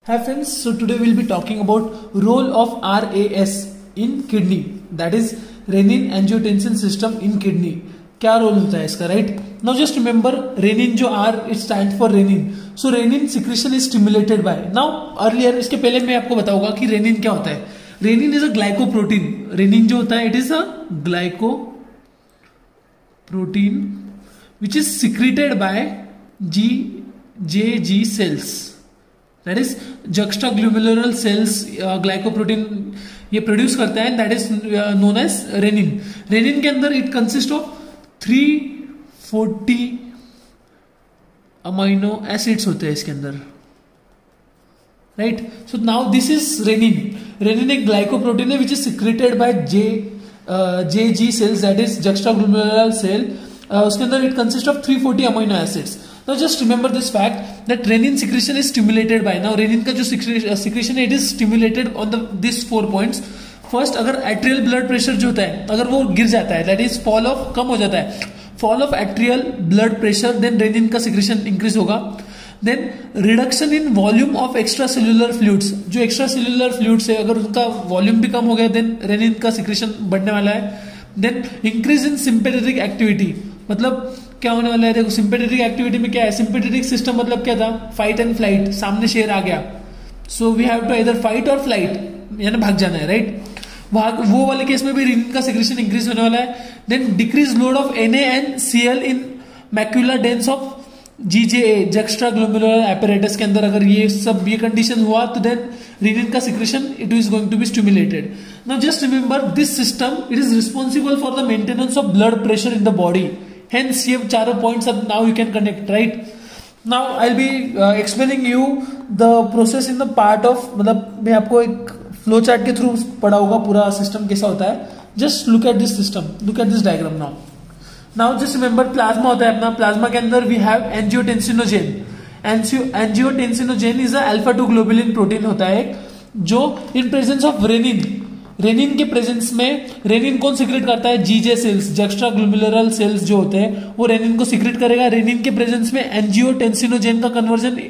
Hi friends, so today we'll be talking about role of RAS in kidney, that is renin angiotensin system in kidney. क्या role होता है इसका, right? Now just remember renin जो R it stand for renin. So renin secretion is stimulated by. Now earlier इसके पहले मैं आपको बताऊंगा कि रेनिन क्या होता है. Renin is a glycoprotein. Renin जो होता है it is a glycoprotein which is secreted by JG cells. That is juxtaglomerular cells glycoprotein ये प्रोड्यूस करता है, that is known as renin. Renin के अंदर it consist of 340 amino acids होते हैं इसके अंदर, right? So now this is renin. Renin एक ग्लाइकोप्रोटीन है which is secreted by JG cells, that is juxtaglomerular cell. उसके अंदर it consist of 340 amino acids. Now just remember this fact that renin secretion is stimulated by. Now renin का जो secretion है it is stimulated on these 4 points. First, अगर arterial blood pressure जो होता है अगर वो गिर जाता है, that is fall off कम हो जाता है, fall of arterial blood pressure, then renin का secretion increase होगा. Then reduction in volume of extracellular fluids. जो extracellular fluids है अगर उनका volume भी कम हो गया then renin का secretion बढ़ने वाला है. Then increase in sympathetic activity. मतलब क्या होने वाला है, देखो सिंपैथेटिक एक्टिविटी में क्या है, सिंपैथेटिक सिस्टम मतलब क्या था, फाइट एंड फ्लाइट. सामने शेर आ गया, सो वी हैव टू इधर फाइट और फ्लाइट, यानी भाग जाना है, राइट? वो वाले केस में भी रेनिन का सिक्रेशन इंक्रीज होने वाला है. Then decrease load of Na and Cl in macular dense of GJA juxtaglomerular apparatus के अंदर. अगर ये सब ये कंडीशन हुआ तो देन रेनिन का secretion it is going to be stimulated. Now just remember this system it is responsible for the maintenance of blood pressure in the body. Hence ये चारों points अब now you can connect, right? Now I'll be explaining you the process in the part of, मतलब मैं आपको एक flow chart के through पढ़ाऊंगा पूरा सिस्टम कैसा होता है. Just look at this system, look at this diagram. Now just remember plasma होता है अपना. प्लाज्मा के अंदर we have angiotensinogen. Angiotensinogen is a alpha 2 globulin protein होता है जो in presence of renin, renin के प्रेजेंस में रेनिन कौन सिक्रेट करता है, जीजे सेल्स जक्स्ट्राग्लोमेरुलर सेल्स जो होते हैं वो रेनिन को सिक्रेट करेगा. रेनिन के प्रेजेंस में एंजियोटेंसिनोजेन का कन्वर्जन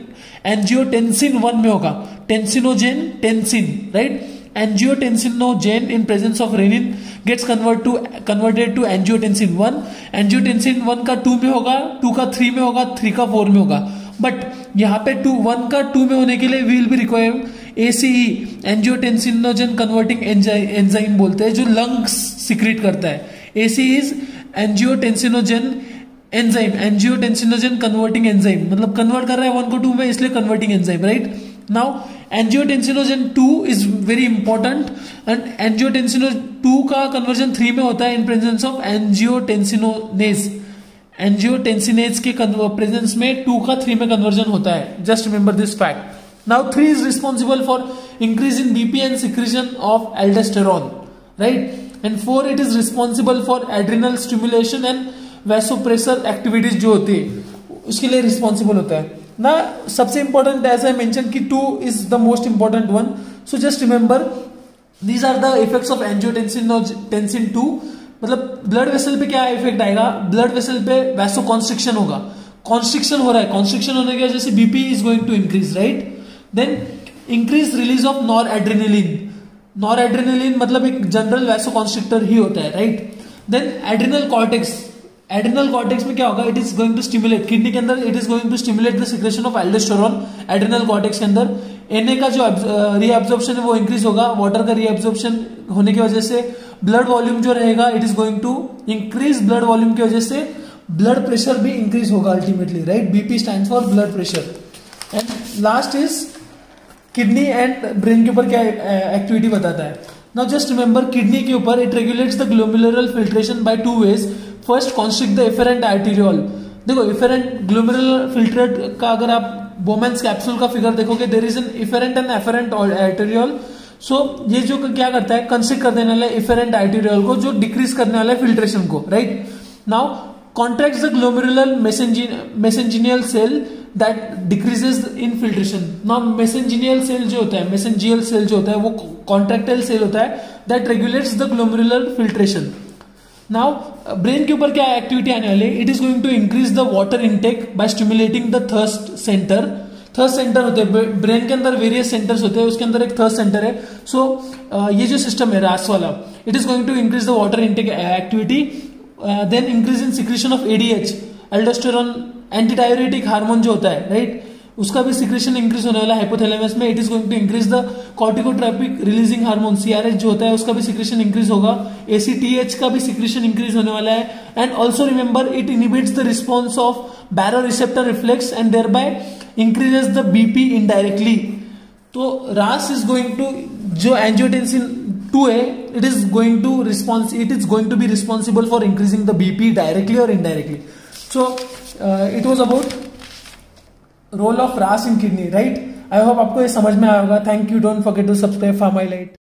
एंजियोटेंसिन 1 में होगा. Tensinogen tensin, right? Angiotensinogen in presence of renin gets converted to angiotensin 1. Angiotensin 1 का 2 में होगा, 2 का 3 में होगा, 3 का 4 में होगा. बट यहाँ पे 1 का 2 में होने के लिए we will be required ACE angiotensinogen converting enzyme बोलते हैं जो लंग्स सिक्रेट करता है. ACE is angiotensinogen enzyme, angiotensinogen converting enzyme, मतलब कन्वर्ट कर रहा है 1 को 2 में, इसलिए converting enzyme, right? Now angiotensinogen 2 is very important and angiotensin 2 का कन्वर्जन 3 में होता है इन प्रेजेंस ऑफ एंजियोटेंसिनोनेज. एंजियोटेंसिनेज के प्रेजेंस में 2 का 3 में कन्वर्जन होता है. Just remember this fact. Now 3 is responsible for increase in BP and secretion of aldosterone, right? And 4 it is responsible for adrenal stimulation and vasopressor activities जो होती है उसके लिए responsible होता है ना. सबसे important as I mentioned कि 2 is the most important one. So just remember these are the effects of angiotensin 2. मतलब ब्लड वेसल पे क्या इफेक्ट आएगा, ब्लड वेसल पे वैसोकॉन्स्ट्रिक्शन होगा. कॉन्स्ट्रिक्शन हो रहा है, कॉन्स्ट्रिक्शन होने की वजह से BP is going to increase, right? Then increase release of noradrenaline. Noradrenaline मतलब एक जनरल वैसोकॉन्स्ट्रिक्टर ही होता है, right? Then adrenal cortex. Adrenal cortex में क्या होगा, it is going to stimulate kidney के अंदर, it is going to stimulate the secretion of aldosterone. Adrenal cortex के अंदर Na का जो रीअब्जॉर्प्शन है वो इंक्रीज होगा. वाटर का रीअब्जॉर्प्शन होने की वजह से ब्लड वॉल्यूम जो रहेगा it is going to increase. Blood volume की वजह से ब्लड प्रेशर भी इंक्रीज होगा ultimately, right? BP stand for blood pressure. And last is kidney and brain के ऊपर क्या एक्टिविटी बताता है. नाउ जस्ट रिमेंबर किडनी के ऊपर it regulates the glomerular filtration by 2 ways. First constrict the efferent arteriole. देखो efferent glomerular filtrate का अगर आप बोमेंस कैप्सूल का फिगर देखोगे there is an efferent and efferent arteriole. So ये जो क्या करता है, कंस्ट्रिक्ट कर देने वाला है एफेरेंट आर्टेरियोल को जो डिक्रीज करने वाला है फिल्ट्रेशन को, right? Now contracts the glomerular mesangial cell that decreases in filtration. Now mesangial cell जो होता है, मेसेंजियल सेल जो होता है वो कॉन्ट्रैक्टाइल सेल होता है that regulates the glomerular filtration. Now brain के ऊपर क्या एक्टिविटी आने वाली है, it is going to increase the water intake by stimulating the thirst centre. Third centre होते हैं ब्रेन के अंदर, वेरियस सेंटर्स होते हैं, उसके अंदर एक थर्ड सेंटर है. सो ये जो सिस्टम है रास वाला, it is going to increase the water intake activity, then increase in secretion of ADH, aldosterone, anti diuretic hormone जो होता है, राइट, उसका भी सिक्रेशन इंक्रीज होने वाला है हाइपोथैलेमस में. It is going to increase the corticotropic releasing hormone CRH जो होता है, उसका भी सिक्रेशन इंक्रीज होगा. एसीटीएच का भी सिक्रेशन इंक्रीज होने वाला है. And also remember it inhibits the response of baroreceptor reflex and thereby increases the BP indirectly. तो रास इज गोइंग टू, जो एंजियोटेंसिन 2 है, it is going to be responsible for increasing the BP directly और indirectly. So it was about role of RAS in kidney, right. I hope आपको ये समझ में आया होगा. Thank you. Don't forget to subscribe फार्माइलाइट.